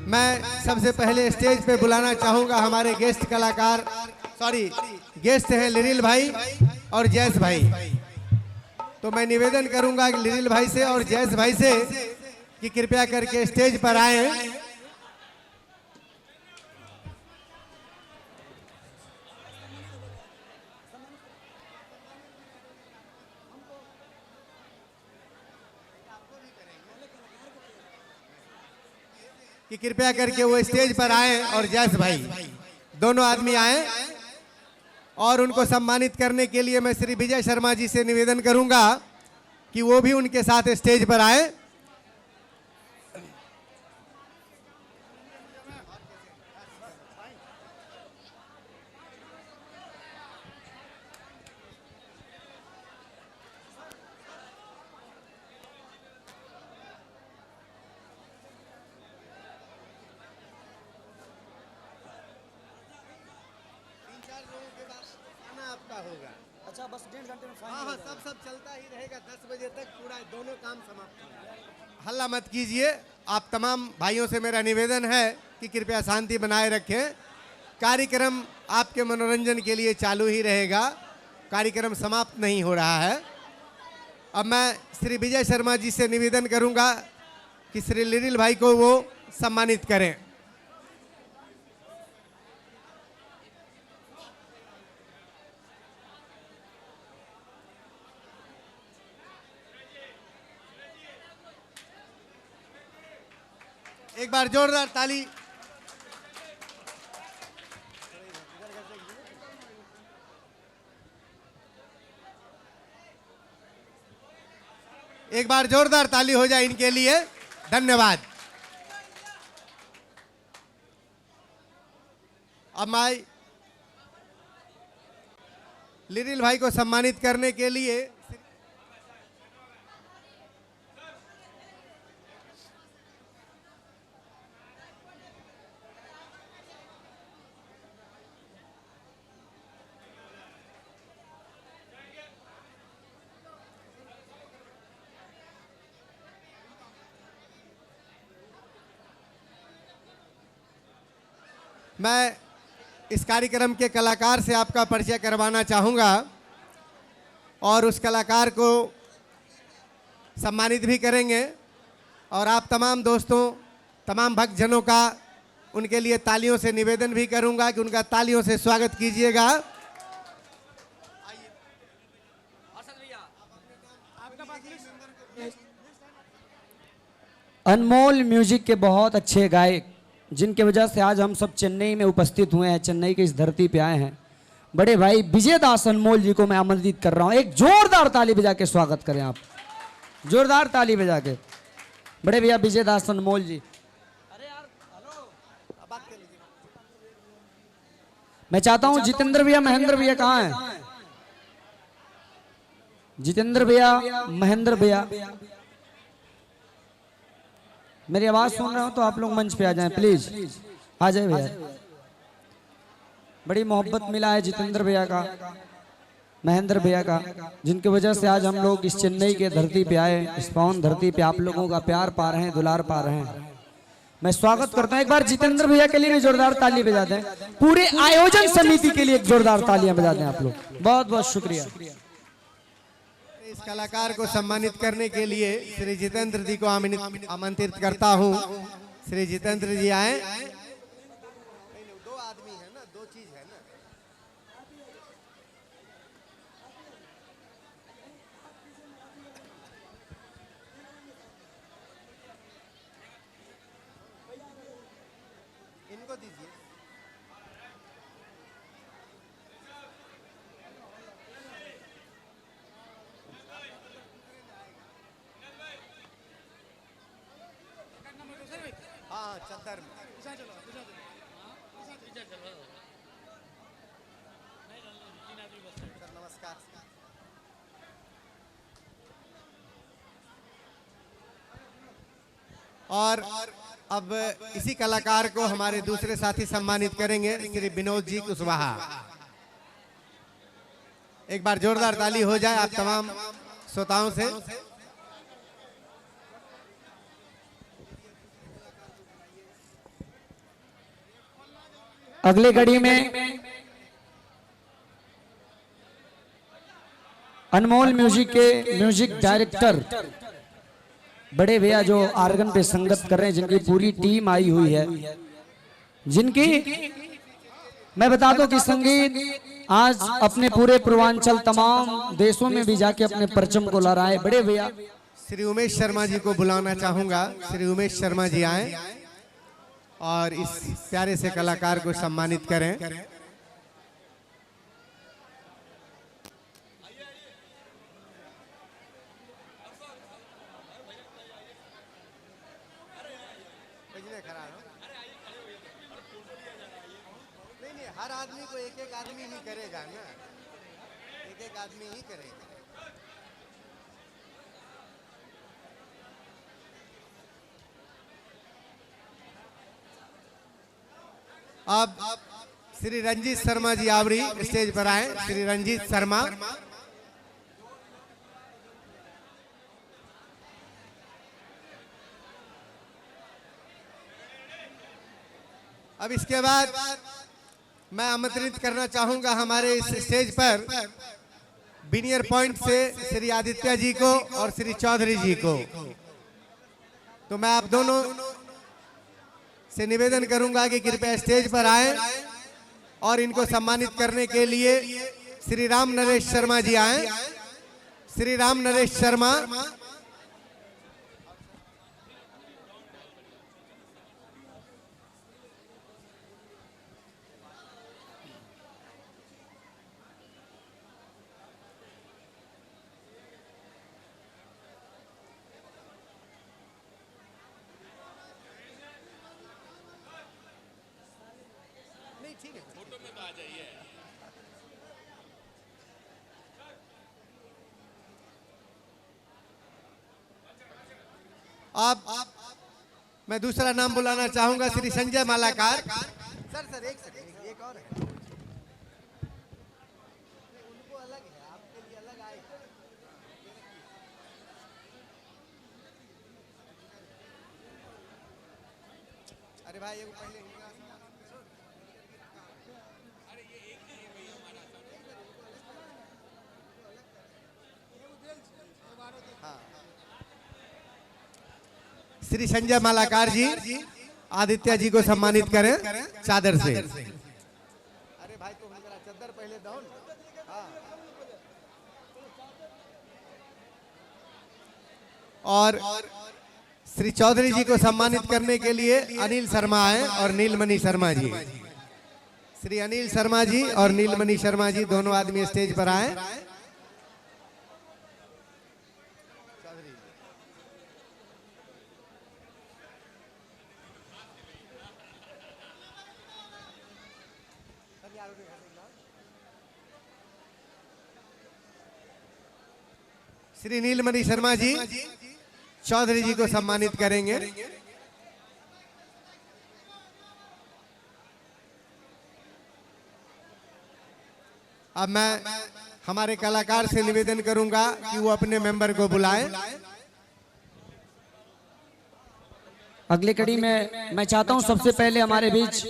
मैं सबसे पहले स्टेज पे बुलाना चाहूंगा हमारे गेस्ट कलाकार, गेस्ट हैं लिरिल भाई और जैस भाई। तो मैं निवेदन करूंगा कि लिरिल भाई से और जैस भाई से कि कृपया करके स्टेज पर आए। कि कृपया करके वो स्टेज पर आए और जैस भाई दोनों आदमी आए, और उनको सम्मानित करने के लिए मैं श्री विजय शर्मा जी से निवेदन करूंगा कि वो भी उनके साथ स्टेज पर आए। होगा अच्छा, बस 1.5 घंटे में हाँ हाँ, सब चलता ही रहेगा 10 बजे तक, पूरा दोनों काम समाप्त होगा। हल्ला मत कीजिए। आप तमाम भाइयों से मेरा निवेदन है कि कृपया शांति बनाए रखें। कार्यक्रम आपके मनोरंजन के लिए चालू ही रहेगा, कार्यक्रम समाप्त नहीं हो रहा है। अब मैं श्री विजय शर्मा जी से निवेदन करूंगा कि श्री लिरिल भाई को वो सम्मानित करें। एक बार जोरदार ताली। एक बार जोरदार ताली हो जाए इनके लिए। धन्यवाद। अब मैं लिरिल भाई को सम्मानित करने के लिए मैं इस कार्यक्रम के कलाकार से आपका परिचय करवाना चाहूँगा, और उस कलाकार को सम्मानित भी करेंगे। और आप तमाम दोस्तों, तमाम भक्तजनों का उनके लिए तालियों से निवेदन भी करूँगा कि उनका तालियों से स्वागत कीजिएगा। अनमोल म्यूजिक के बहुत अच्छे गायक, जिनके वजह से आज हम सब चेन्नई में उपस्थित हुए हैं, चेन्नई की इस धरती पे आए हैं। बड़े भाई विजय दास अनमोल जी को मैं आमंत्रित कर रहा हूं। एक जोरदार ताली बजा के स्वागत करें आप, जोरदार ताली बजा के। बड़े भैया विजय दास अनमोल जी। अरे यार हेलो, मैं चाहता हूं जितेंद्र भैया, महेंद्र भैया कहाँ हैं? जितेंद्र भैया, महेंद्र भैया, मेरी आवाज सुन रहे हो तो आप लोग मंच पे आ जाएं प्लीज, आ जाए भैया। बड़ी मोहब्बत मिला है जितेंद्र भैया का, महेंद्र भैया का, जिनकी वजह से आज हम लोग इस चेन्नई के धरती पे आए, इस पावन धरती पे आप लोगों का प्यार पा रहे हैं, दुलार पा रहे हैं। मैं स्वागत करता हूं। एक बार जितेंद्र भैया के लिए भी जोरदार ताली बजा दें। पूरे आयोजन समिति के लिए एक जोरदार तालियां बजा दें आप लोग। बहुत बहुत शुक्रिया। इस कलाकार को सम्मानित करने के लिए श्री जितेंद्र जी को आमंत्रित करता हूं। श्री जितेंद्र जी आए। दो आदमी है ना, दो चीज है ना। चद्दर में। सर नमस्कार। और अब इसी कलाकार को हमारे दूसरे साथी सम्मानित करेंगे, श्री विनोद जी कुशवाहा। एक बार जोरदार ताली हो जाए आप तमाम श्रोताओं से। अगली कड़ी में अनमोल म्यूजिक के म्यूजिक डायरेक्टर बड़े भैया जो आर्गन पे संगत कर रहे हैं, जिनकी पूरी टीम आई हुई है, जिनकी मैं बता दूं कि संगीत आज अपने पूरे पूर्वांचल तमाम देशों में भी जाके अपने परचम को लहराए। बड़े भैया श्री उमेश शर्मा जी को बुलाना चाहूंगा। श्री उमेश शर्मा जी आए और इस प्यारे से कलाकार को सम्मानित करें। नहीं, हर आदमी को एक एक आदमी ही करेगा ना, एक एक आदमी ही करेगा। अब श्री रंजीत शर्मा जी आवरी स्टेज पर आए। श्री रंजीत शर्मा। अब इसके बाद मैं आमंत्रित करना चाहूंगा हमारे इस स्टेज पर बीनियर पॉइंट से श्री आदित्य जी को और श्री चौधरी जी को। तो मैं आप दोनों से निवेदन करूंगा कि कृपया स्टेज पर आए और इनको सम्मानित करने के लिए श्री राम नरेश शर्मा जी आए। श्री राम नरेश शर्मा। अब मैं दूसरा नाम बुलाना चाहूंगा श्री संजय मालाकार। सर एक सेकंड, एक और है, उनको अलग है, आपके लिए अलग आएगा। अरे भाई ये पहले श्री संजय मालाकार जी आदित्य जी को सम्मानित करें चादर से। अरे भाई तो मेरा चादर पहले दो ना। हाँ। और श्री चौधरी जी को सम्मानित करने के लिए अनिल शर्मा आए और नीलमणि शर्मा जी। श्री अनिल शर्मा जी और नीलमणि शर्मा जी दोनों आदमी स्टेज पर आए। श्री नीलमणि शर्मा जी चौधरी जी को सम्मानित करेंगे। अब मैं हमारे कलाकार से निवेदन करूंगा कि वो अपने मेंबर को बुलाएं। अगली कड़ी में मैं चाहता हूं सबसे पहले हमारे बीच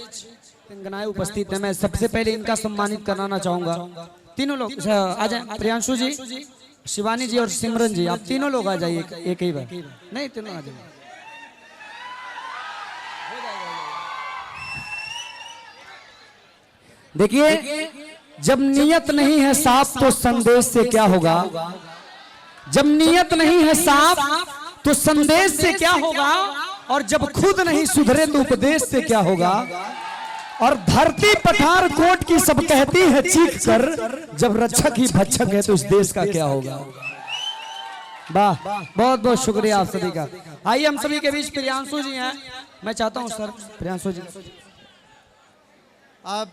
गंगनाएं उपस्थित है, मैं सबसे पहले इनका सम्मानित कराना चाहूंगा। तीनों लोग आ जाए, प्रियांशु जी, शिवानी जी और सिमरन जी, आप तीनों लोग आ जाइए एक ही बार। नहीं, तीनों आ जाइए। देखिए, जब नियत नहीं है साफ तो संदेश से क्या होगा। जब नियत नहीं है साफ तो संदेश से क्या होगा, और जब खुद नहीं सुधरे तो उपदेश से क्या होगा। और धरती पठार कोट की सब कहती है चीख कर, जब रक्षक ही भक्षक है तो इस देश का क्या होगा। वाह, बहुत बहुत शुक्रिया आप सभी का। आइए हम सभी के बीच प्रियांशु जी हैं, मैं चाहता हूँ सर प्रियांशु जी। अब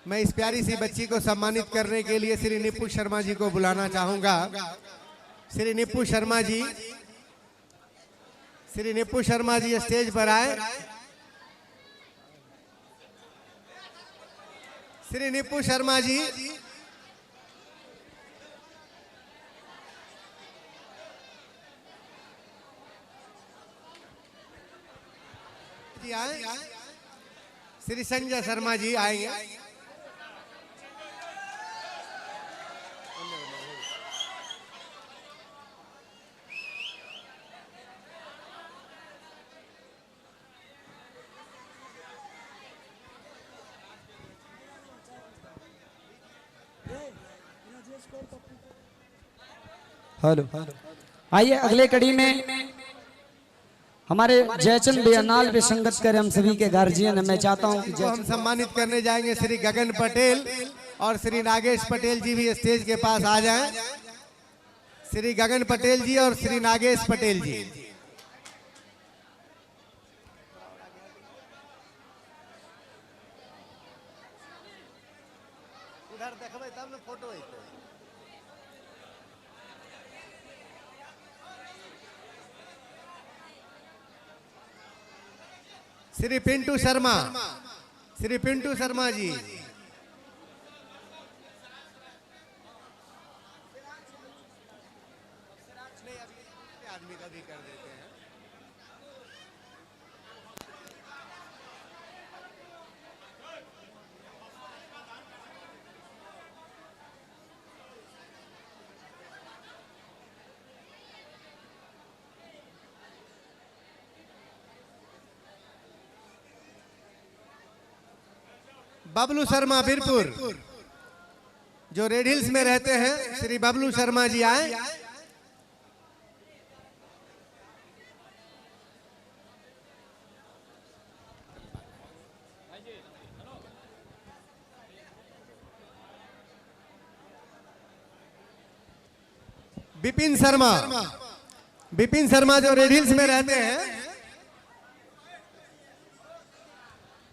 मैं इस प्यारी सी बच्ची को सम्मानित करने के लिए श्री निप्पू शर्मा जी को बुलाना चाहूंगा। श्री निप्पू शर्मा जी, श्री निप्पू शर्मा जी स्टेज पर आए। श्री निप्पू शर्मा जी आए। श्री संजय शर्मा जी आएंगे। हेलो, आइए अगले कड़ी में हमारे जयचंद बेअनाल भी संगत करे हम सभी के गार्जियन। मैं चाहता हूँ कि को हम सम्मानित करने जाएंगे श्री गगन पटेल और श्री नागेश पटेल जी भी स्टेज के पास आ जाएं। श्री गगन पटेल जी और श्री नागेश पटेल जी। उधर देखबे तब न फोटो है। श्री पिंटू शर्मा, श्री पिंटू शर्मा जी। आदमी का भी कर देते हैं। बबलू शर्मा बीरपुर, जो रेड हिल्स में रहते हैं, श्री बबलू शर्मा जी आए। बिपिन शर्मा, बिपिन शर्मा जो रेड हिल्स में रहते हैं,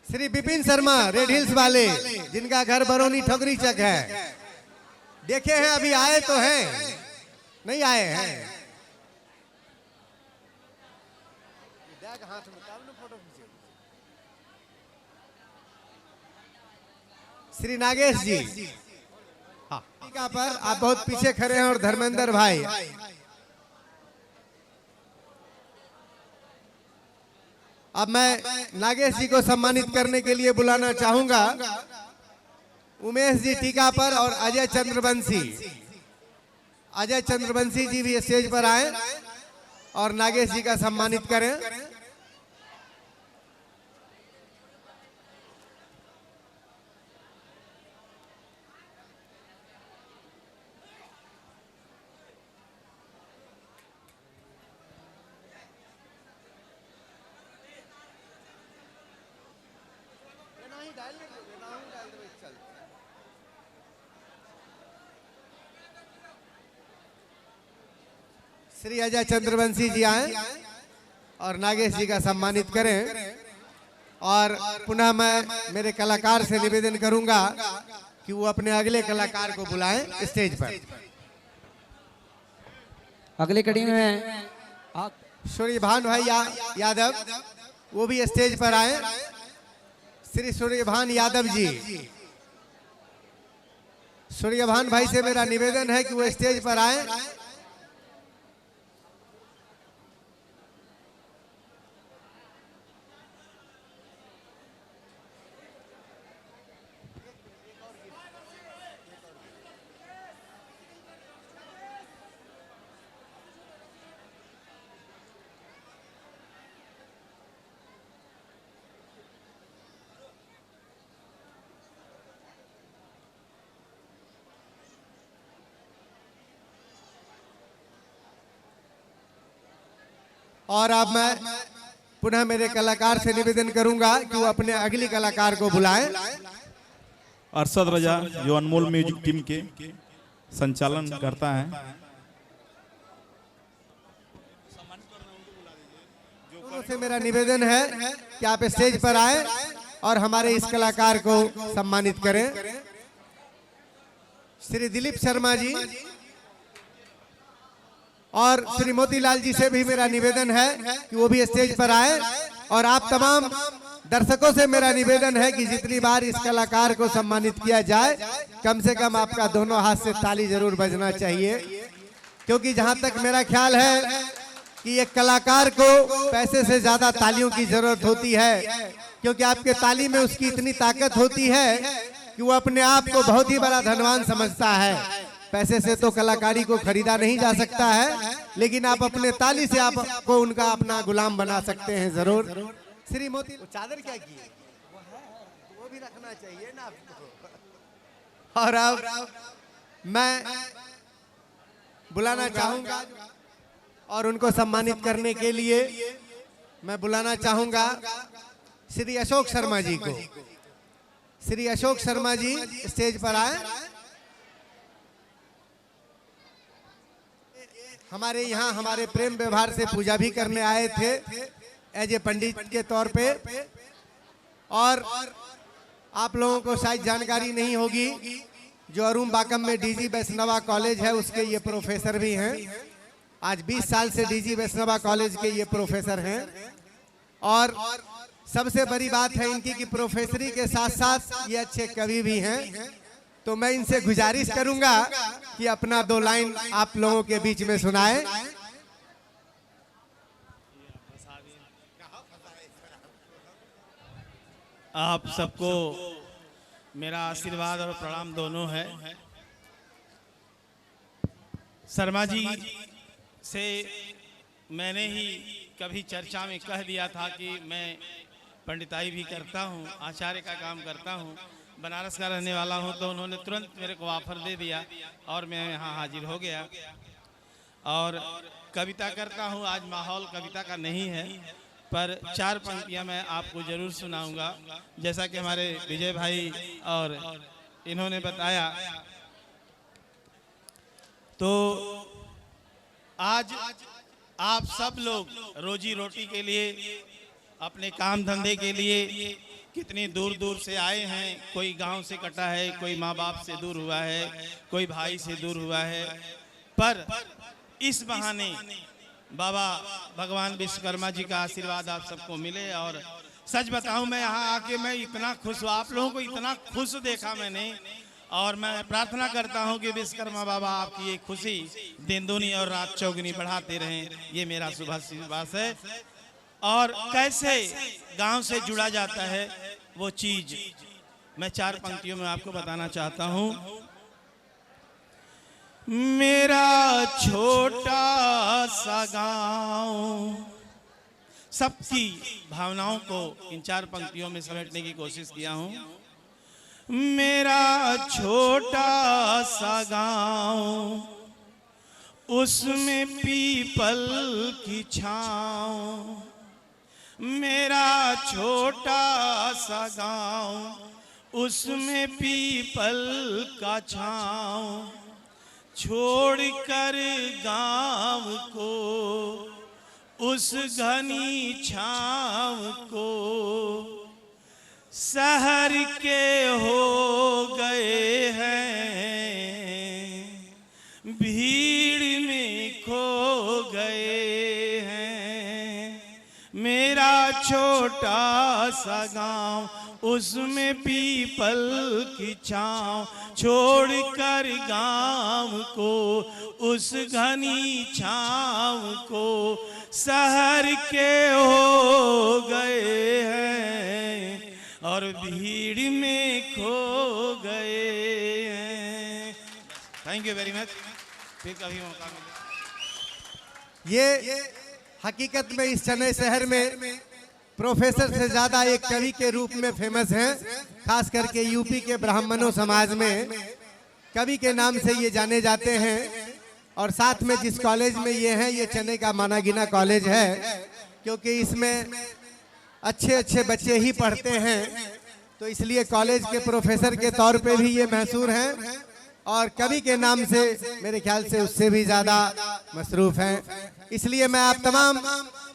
श्री बिपिन शर्मा रेड हिल्स वाले, जिनका घर बरौनी ठोकरी चक है। देखे हैं अभी आए तो हैं, नहीं आए हैं। श्री नागेश जी, हाँ टीका पर आप बहुत पीछे खड़े हैं। और धर्मेंद्र भाई, अब मैं नागेश जी को सम्मानित करने के लिए बुलाना चाहूंगा। उमेश जी टीका पर और अजय चंद्रवंशी, अजय चंद्रवंशी जी भी स्टेज पर आए और नागेश जी का सम्मानित करें। श्री अजय चंद्रवंशी जी आए और नागेश जी का सम्मानित करें। और पुनः मैं मेरे कलाकार से निवेदन करूंगा कि वो अपने अगले कलाकार को बुलाएं स्टेज पर। अगली कड़ी में सूर्यभान भाई यादव, वो भी स्टेज पर आए। श्री सूर्यभान यादव जी, सूर्यभान भाई से मेरा निवेदन है कि वो स्टेज पर आए। और अब मैं पुनः मेरे कलाकार से निवेदन करूंगा कि वो अपने अगली कलाकार को बुलाएं। अरशद रजा, जो अनमोल म्यूजिक टीम के संचालन करता है। से मेरा निवेदन है कि आप स्टेज पर आए और हमारे इस कलाकार को सम्मानित करें। श्री दिलीप शर्मा जी और श्री मोतीलाल जी से भी मेरा निवेदन है कि वो भी स्टेज पर आए। और आप तमाम दर्शकों से मेरा निवेदन है कि जितनी बार इस कलाकार को सम्मानित किया जाए, कम से कम आपका दोनों हाथ से ताली जरूर बजना चाहिए, क्योंकि जहां तक मेरा ख्याल है कि एक कलाकार को पैसे से ज्यादा तालियों की जरूरत होती है, क्योंकि आपके ताली में उसकी इतनी ताकत होती है कि वो अपने आप को बहुत ही बड़ा धनवान समझता है। पैसे से तो कलाकारी को खरीदा नहीं जा सकता है, लेकिन आप अपने ताली से आपको उनका अपना गुलाम बना सकते हैं जरूर। श्री मोती चादर क्या की है? वो भी रखना चाहिए ना आपको। और अब मैं बुलाना चाहूंगा और उनको सम्मानित करने के लिए मैं बुलाना चाहूंगा श्री अशोक शर्मा जी को। श्री अशोक शर्मा जी स्टेज पर आए। हमारे यहाँ हमारे प्रेम व्यवहार से पूजा भी करने आए थे एज ए पंडित के तौर पे। और आप लोगों को शायद जानकारी नहीं होगी, जो अरुण बाकम में डीजी वैष्णवा कॉलेज है उसके ये प्रोफेसर भी हैं। आज 20 साल से डीजी वैष्णवा कॉलेज के ये प्रोफेसर हैं। और सबसे बड़ी बात है इनकी कि प्रोफेसरी के साथ साथ ये अच्छे कवि भी हैं। तो मैं इनसे गुजारिश करूंगा कि अपना 2 लाइन आप लोगों के बीच में सुनाएं। आप सबको मेरा आशीर्वाद और प्रणाम दोनों है। शर्मा जी से मैंने ही कभी चर्चा में कह दिया था कि मैं पंडिताई भी करता हूँ, आचार्य का काम करता हूँ, बनारस का रहने वाला हूँ। तो उन्होंने तुरंत मेरे को ऑफर दे दिया और मैं यहाँ हाजिर हो गया। और कविता करता हूँ। आज माहौल कविता का नहीं है, पर 4 पंक्तियाँ मैं आपको जरूर सुनाऊंगा। जैसा कि हमारे विजय भाई और इन्होंने बताया, तो आज आप सब लोग रोजी रोटी के लिए, अपने काम धंधे के लिए कितनी दूर दूर से आए हैं। कोई गांव से कटा है, कोई माँ बाप से दूर हुआ है, कोई भाई से दूर हुआ है। पर इस बहाने बाबा भगवान विश्वकर्मा जी का आशीर्वाद आप सबको मिले। और सच बताऊं, मैं यहाँ आके मैं इतना खुश हूँ, आप लोगों को इतना खुश देखा मैंने। और मैं प्रार्थना करता हूँ कि विश्वकर्मा बाबा आपकी ये खुशी दिन दूनी और रात चौगुनी बढ़ाते रहें। ये मेरा शुभाशीर्वाद है। और कैसे गांव से जुड़ा जाता है वो चीज मैं 4 पंक्तियों में आपको बताना चाहता हूँ। मेरा छोटा सा गांव, सबकी भावनाओं को इन 4 पंक्तियों में समेटने की कोशिश किया हूँ। मेरा छोटा सा गांव, उसमें पीपल की छाँव। मेरा छोटा सा गांव, उसमें पीपल का छाँव। छोड़कर गांव को, उस घनी छाँव को, शहर के हो गए हैं, भीड़ में खो गए हैं। मेरा छोटा सा गांव, उसमें पीपल की छाँव। छोड़कर गांव को, उस घनी छाँव को, शहर के हो गए हैं और भीड़ में खो गए हैं। Thank you very much. फिर कभी मौका मिले। ये हकीकत में इस चेन्नई शहर में प्रोफेसर से ज्यादा एक कवि के रूप में फेमस हैं। खास करके यूपी के ब्राह्मणों समाज में कवि के नाम से ये जाने जाते हैं। और साथ में जिस कॉलेज में ये हैं, ये चेन्नई का माना गिना कॉलेज है, क्योंकि इसमें अच्छे अच्छे बच्चे ही पढ़ते हैं। तो इसलिए कॉलेज के प्रोफेसर के तौर पे भी ये मशहूर हैं और कवि के नाम से मेरे ख्याल से उससे भी ज़्यादा मसरूफ़ हैं। इसलिए मैं आप तमाम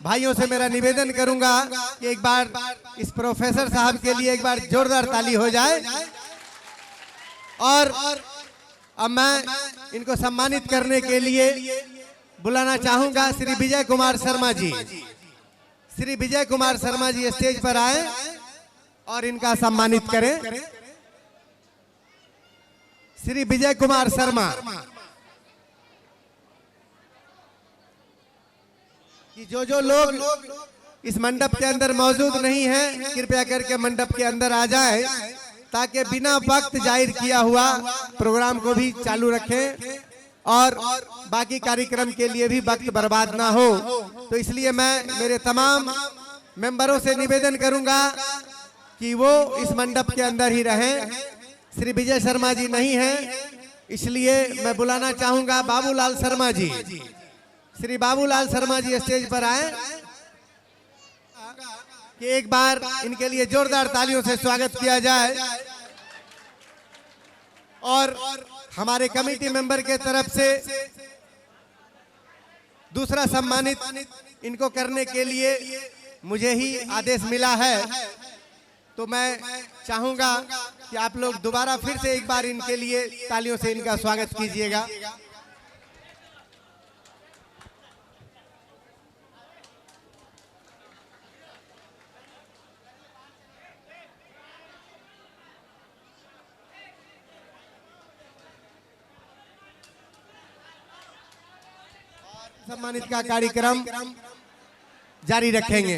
भाइयों से मेरा निवेदन करूंगा कि एक बार इस प्रोफेसर साहब के लिए एक बार जोरदार ताली हो जाए। और अब मैं इनको सम्मानित करने के लिए बुलाना चाहूंगा श्री विजय कुमार शर्मा जी। श्री विजय कुमार शर्मा जी स्टेज पर आए और इनका सम्मानित करें। श्री विजय कुमार शर्मा कि जो लोग इस मंडप के अंदर मौजूद नहीं हैं, कृपया करके मंडप के अंदर आ जाएं, ताकि बिना वक्त जाहिर किया हुआ प्रोग्राम को भी चालू रखें और बाकी कार्यक्रम के लिए भी वक्त बर्बाद ना हो। तो इसलिए मैं मेरे तमाम मेंबरों से निवेदन करूंगा कि वो इस मंडप के अंदर ही रहें। श्री विजय शर्मा जी नहीं हैं, इसलिए मैं बुलाना चाहूंगा बाबूलाल शर्मा जी। श्री बाबूलाल शर्मा जी स्टेज पर आए कि एक बार इनके लिए जोरदार तालियों से स्वागत किया जाए। और हमारे कमेटी मेंबर के तरफ से दूसरा सम्मानित इनको करने के लिए मुझे ही आदेश मिला है, तो मैं चाहूंगा कि आप लोग दोबारा फिर से एक बार इनके लिए तालियों से इनका स्वागत कीजिएगा। सम्मानित का कार्यक्रम जारी रखेंगे।